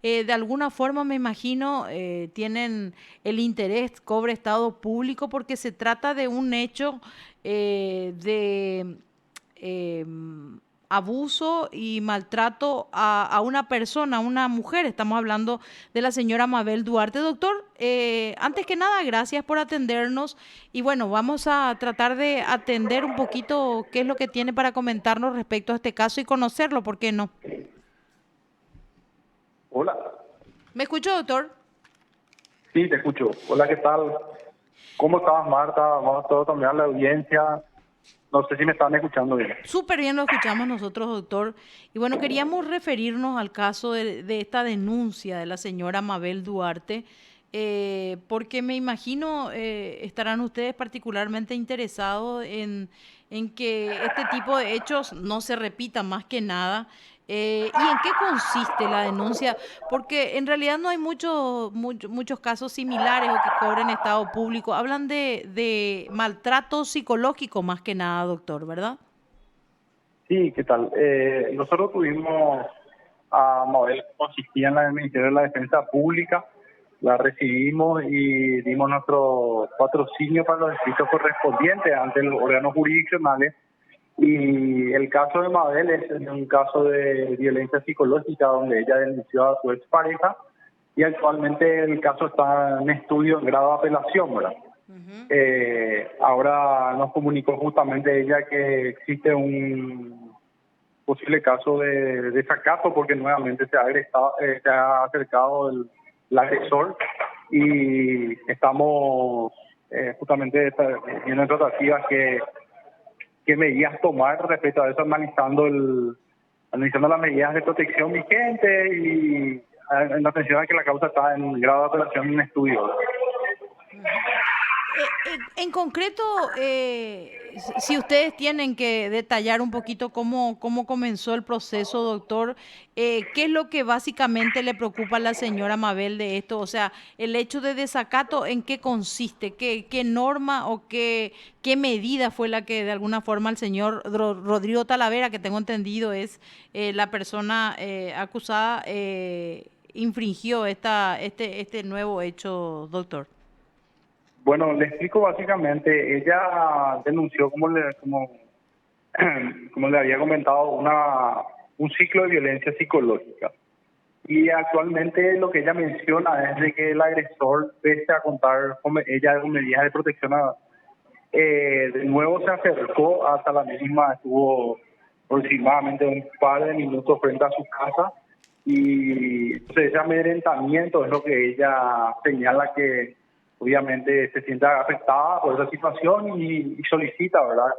de alguna forma me imagino tienen el interés, cobre estado público, porque se trata de un hecho de eh, abuso y maltrato a una persona, a una mujer. Estamos hablando de la señora Mabel Duarte. Doctor, antes que nada, gracias por atendernos y bueno, vamos a tratar de atender un poquito qué es lo que tiene para comentarnos respecto a este caso y conocerlo, ¿por qué no? Hola, ¿Me escuchó, doctor? sí, te escucho. Hola, ¿qué tal? ¿Cómo estabas, Marta? Vamos a todo también a la audiencia. No sé si me están escuchando bien. Súper bien lo escuchamos nosotros, doctor. Y bueno, queríamos referirnos al caso de esta denuncia de la señora Mabel Duarte, porque me imagino estarán ustedes particularmente interesados en que este tipo de hechos no se repitan más que nada. ¿Y en qué consiste la denuncia? Porque en realidad no hay muchos casos similares o que cobren estado público. Hablan de maltrato psicológico más que nada, doctor, ¿verdad? Sí, ¿qué tal? Nosotros tuvimos a Mabel, como asistía en el Ministerio de la Defensa Pública, la recibimos y dimos nuestro patrocinio para los escritos correspondientes ante los órganos jurisdiccionales. Y el caso de Mabel es un caso de violencia psicológica donde ella denunció a su expareja y actualmente el caso está en estudio en grado de apelación, ¿verdad? Ujú. Ahora nos comunicó justamente ella que existe un posible caso de desacato porque nuevamente se ha acercado el agresor y estamos viendo en tratativas qué medidas tomar respecto a eso, analizando las medidas de protección vigentes y en atención a que la causa está en grado de apelación en estudio. En concreto, si ustedes tienen que detallar un poquito cómo comenzó el proceso, doctor, ¿qué es lo que básicamente le preocupa a la señora Mabel de esto? O sea, el hecho de desacato, ¿en qué consiste? ¿Qué norma o qué medida fue la que de alguna forma el señor Rodrigo Talavera, que tengo entendido es la persona acusada, infringió este nuevo hecho, doctor? Bueno, le explico básicamente, ella denunció como le había comentado, un ciclo de violencia psicológica. Y actualmente lo que ella menciona es de que el agresor, pese a contar con ella con medidas de protección, de nuevo se acercó hasta la misma, estuvo aproximadamente un par de minutos frente a su casa y entonces ese amedrentamiento es lo que ella señala que obviamente se siente afectada por esa situación y solicita, ¿verdad?,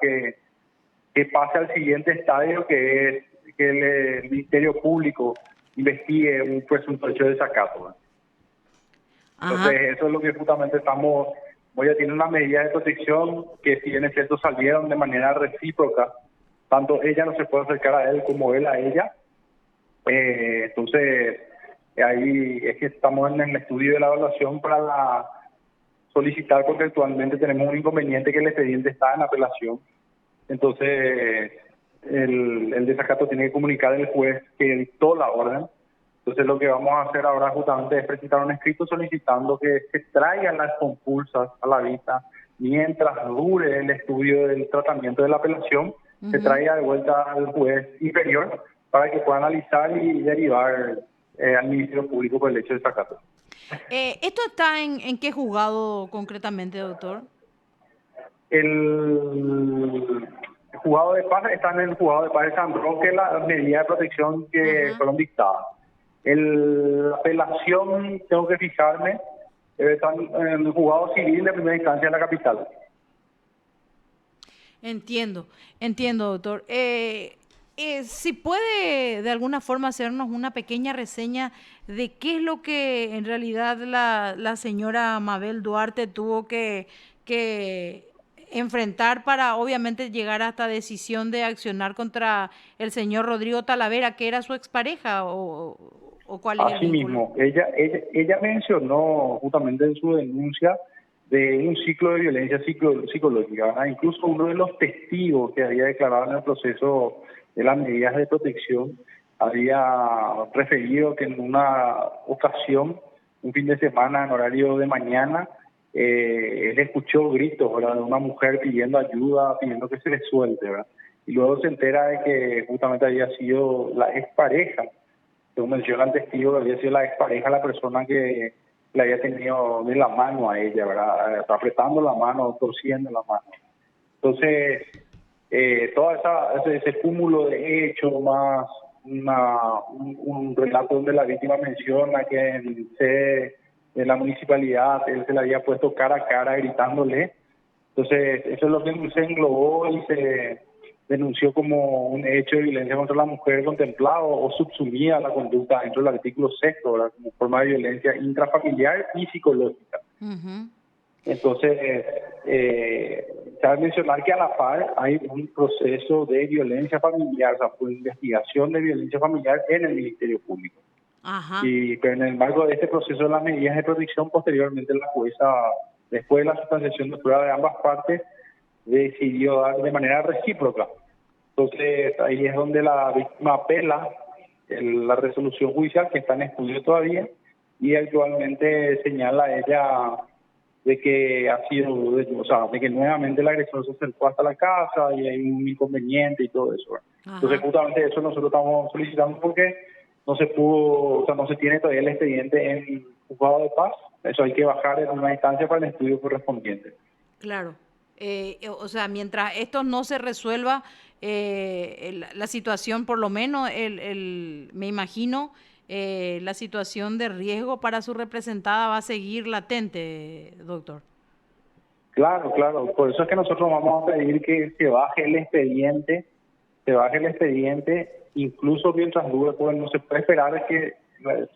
que pase al siguiente estadio, que es que el Ministerio Público investigue un presunto hecho de desacato, ¿verdad? Ajá. Entonces, eso es lo que justamente estamos, voy a tener una medida de protección que si bien es cierto salieron de manera recíproca, tanto ella no se puede acercar a él como él a ella. Entonces, ahí es que estamos en el estudio de la evaluación para solicitar porque actualmente tenemos un inconveniente que el expediente está en apelación. Entonces, el desacato tiene que comunicar al juez que dictó la orden. Entonces, lo que vamos a hacer ahora justamente es presentar un escrito solicitando que se traigan las compulsas a la vista mientras dure el estudio del tratamiento de la apelación, se Ujú. traiga de vuelta al juez inferior para que pueda analizar y derivar al Ministerio Público por el hecho de desacato. ¿Esto está en qué juzgado concretamente, doctor? El juzgado de paz está en el juzgado de paz de San Roque, las medidas de protección que Ajá. fueron dictadas. La apelación, tengo que fijarme, está en el juzgado civil de primera instancia en la capital. Entiendo, entiendo, doctor. Si puede de alguna forma hacernos una pequeña reseña de qué es lo que en realidad la señora Mabel Duarte tuvo que enfrentar para obviamente llegar a esta decisión de accionar contra el señor Rodrigo Talavera, que era su expareja, o cuál es el vínculo. Asimismo, ella mencionó justamente en su denuncia de un ciclo de violencia psicológica, ¿verdad? Incluso uno de los testigos que había declarado en el proceso de las medidas de protección había referido que en una ocasión, un fin de semana en horario de mañana, él escuchó gritos, ¿verdad?, de una mujer pidiendo ayuda, pidiendo que se le suelte, ¿verdad? Y luego se entera de que justamente había sido la expareja, según menciona el testigo, había sido la expareja la persona que le había tenido de la mano a ella, ¿verdad? Apretando la mano, torciendo la mano. Entonces, todo ese cúmulo de hechos, más un relato donde la víctima menciona que en sede de la municipalidad él se le había puesto cara a cara gritándole. Entonces, eso es lo que se englobó y se denunció como un hecho de violencia contra la mujer contemplado o subsumía a la conducta dentro del artículo 6º, ¿verdad?, como forma de violencia intrafamiliar y psicológica. Ujú. Entonces, cabe mencionar que a la par hay un proceso de violencia familiar, o sea, por investigación de violencia familiar en el Ministerio Público. Ajá. Y pero en el marco de este proceso de las medidas de protección, posteriormente la jueza, después de la sustanciación de prueba de ambas partes, decidió dar de manera recíproca. Entonces, ahí es donde la víctima apela la resolución judicial, que está en estudio todavía, y actualmente señala a ella de que ha sido, o sea, de que nuevamente el agresor se acercó hasta la casa y hay un inconveniente y todo eso, ¿verdad? Entonces, Ajá. justamente eso nosotros estamos solicitando porque no se pudo, o sea, no se tiene todavía el expediente en juzgado de paz. Eso hay que bajar en una instancia para el estudio correspondiente. Claro. O sea, mientras esto no se resuelva, la situación, por lo menos, me imagino, la situación de riesgo para su representada va a seguir latente, doctor. Claro, claro. Por eso es que nosotros vamos a pedir que se baje el expediente, incluso mientras dure, porque no se puede esperar que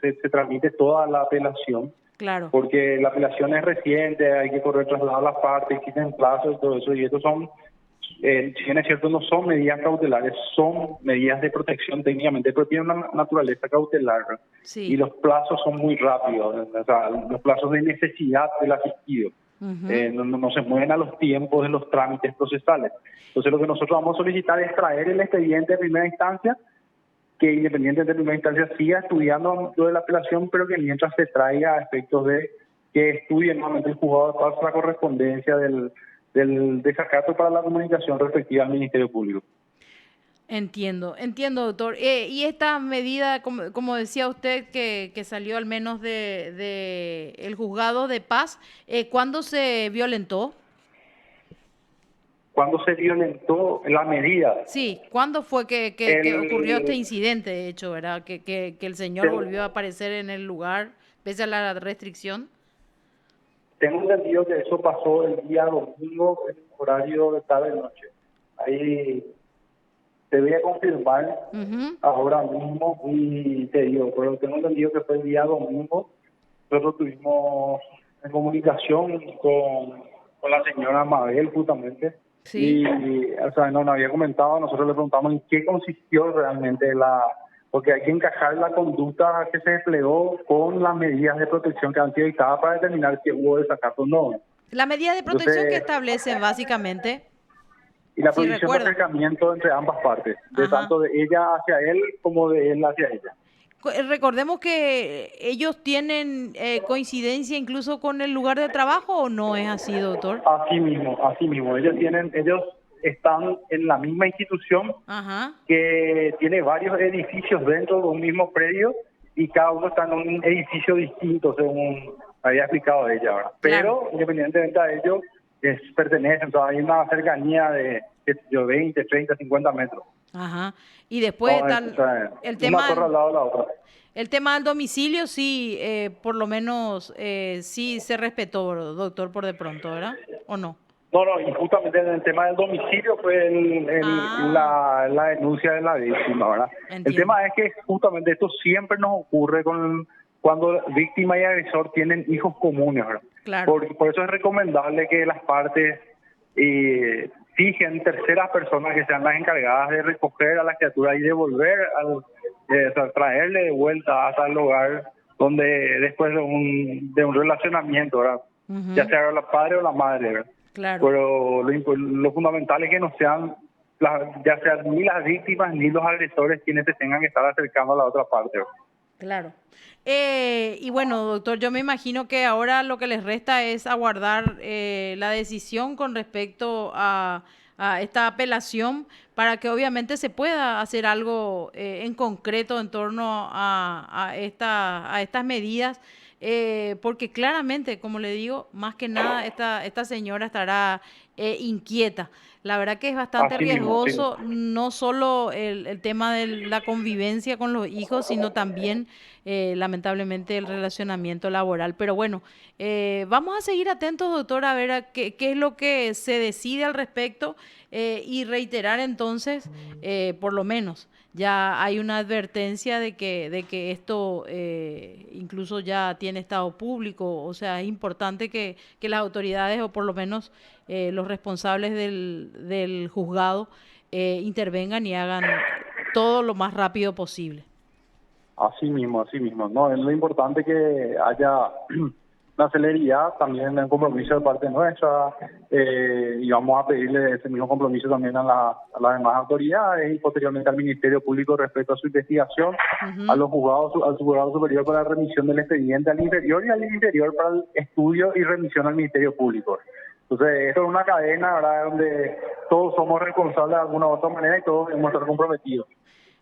se tramite toda la apelación, Claro. porque la apelación es reciente, hay que correr traslado a las partes, existen plazos y todo eso, y estos son, si bien es cierto, no son medidas cautelares, son medidas de protección técnicamente, pero tienen una naturaleza cautelar, ¿no? Y Sí. los plazos son muy rápidos, ¿no? O sea, los plazos de necesidad del asistido. Ujú. No se mueven a los tiempos de los trámites procesales. Entonces, lo que nosotros vamos a solicitar es traer el expediente de primera instancia, que independiente de primera instancia siga estudiando lo de la apelación, pero que mientras se traiga a efectos de que estudie nuevamente el juzgado de paz la correspondencia del desacato para la comunicación respectiva al Ministerio Público. Entiendo, entiendo, doctor. Y esta medida, como decía usted, que salió al menos de el juzgado de paz, ¿cuándo se violentó? Cuando se violentó la medida, Sí, ¿cuándo fue que ocurrió este el, incidente, de hecho, ¿verdad? Que el señor tengo, volvió a aparecer en el lugar pese a la restricción. tengo entendido que eso pasó el día domingo en horario de tarde-noche. Ahí te voy a confirmar Ujú. ahora mismo y te digo, pero tengo entendido que fue el día domingo. Nosotros tuvimos en comunicación con la señora Mabel justamente Sí, y, o sea, no nos había comentado, nosotros le preguntamos en qué consistió realmente porque hay que encajar la conducta que se desplegó con las medidas de protección que han sido dictadas para determinar si hubo desacato o no. la medida de protección que Entonces, establece básicamente, y la si prohibición de recuerda. acercamiento entre ambas partes, de Ajá. tanto de ella hacia él como de él hacia ella. Recordemos que ellos tienen coincidencia incluso con el lugar de trabajo, ¿o no es así, doctor? Así mismo, ellos están en la misma institución Ajá. que tiene varios edificios dentro de un mismo predio y cada uno está en un edificio distinto, según había explicado ella, ¿verdad? Claro. Pero independientemente de ello, pertenecen, todavía hay una cercanía de qué sé yo, 20, 30, 50 metros. Ajá. Y después No, está o sea, el una tema torre al lado de la otra. el tema del domicilio, sí, por lo menos sí se respetó, doctor, por de pronto, ¿verdad? ¿O no? No, no, y justamente en el tema del domicilio fue Ah, la denuncia de la víctima, ¿verdad? El entiendo. tema es que justamente esto siempre nos ocurre cuando víctima y agresor tienen hijos comunes, ¿verdad? Claro. Por eso es recomendable que las partes fijen terceras personas que sean las encargadas de recoger a la criatura y devolver, o sea, traerle de vuelta hasta el hogar donde después de un relacionamiento, ¿verdad? Ya Ujú. sea la padre o la madre, ¿verdad? Claro. Pero lo fundamental es que no sean ya sea ni las víctimas ni los agresores quienes se tengan que estar acercando a la otra parte. Claro. Y bueno, doctor, yo me imagino que ahora lo que les resta es aguardar la decisión con respecto a esta apelación para que obviamente se pueda hacer algo en concreto en torno a estas medidas, porque claramente, como le digo, más que nada esta señora estará inquieta. La verdad que es bastante Así mismo, sí. riesgoso, no solo el tema de la convivencia con los hijos, sino también, lamentablemente, el relacionamiento laboral. Pero bueno, vamos a seguir atentos, doctor, a ver qué es lo que se decide al respecto y reiterar entonces, por lo menos, ya hay una advertencia de que esto incluso ya tiene estado público. O sea, es importante que las autoridades o por lo menos los responsables del juzgado intervengan y hagan todo lo más rápido posible. Así mismo, así mismo. No, es lo importante que haya la celeridad, también el compromiso de parte nuestra, y vamos a pedirle ese mismo compromiso también a las demás autoridades y posteriormente al Ministerio Público respecto a su investigación, a los juzgados, al juzgado superior para la remisión del expediente al inferior y al inferior para el estudio y remisión al Ministerio Público. Entonces, esto es una cadena, ¿verdad?, donde todos somos responsables de alguna u otra manera y todos debemos estar comprometidos.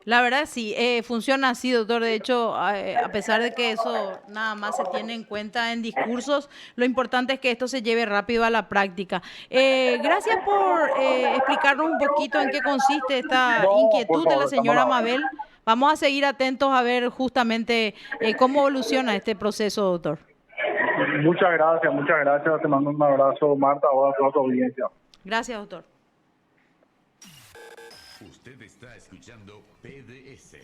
La verdad sí, funciona así, doctor. De hecho, a pesar de que eso nada más se tiene en cuenta en discursos, lo importante es que esto se lleve rápido a la práctica. Gracias por explicarnos un poquito en qué consiste esta No, por inquietud de la favor, estamos a señora la orden. Mabel. Vamos a seguir atentos a ver justamente cómo evoluciona este proceso, doctor. Muchas gracias, muchas gracias. Te mando un abrazo, Marta, a toda tu audiencia. Gracias, doctor. Usted está escuchando PDS.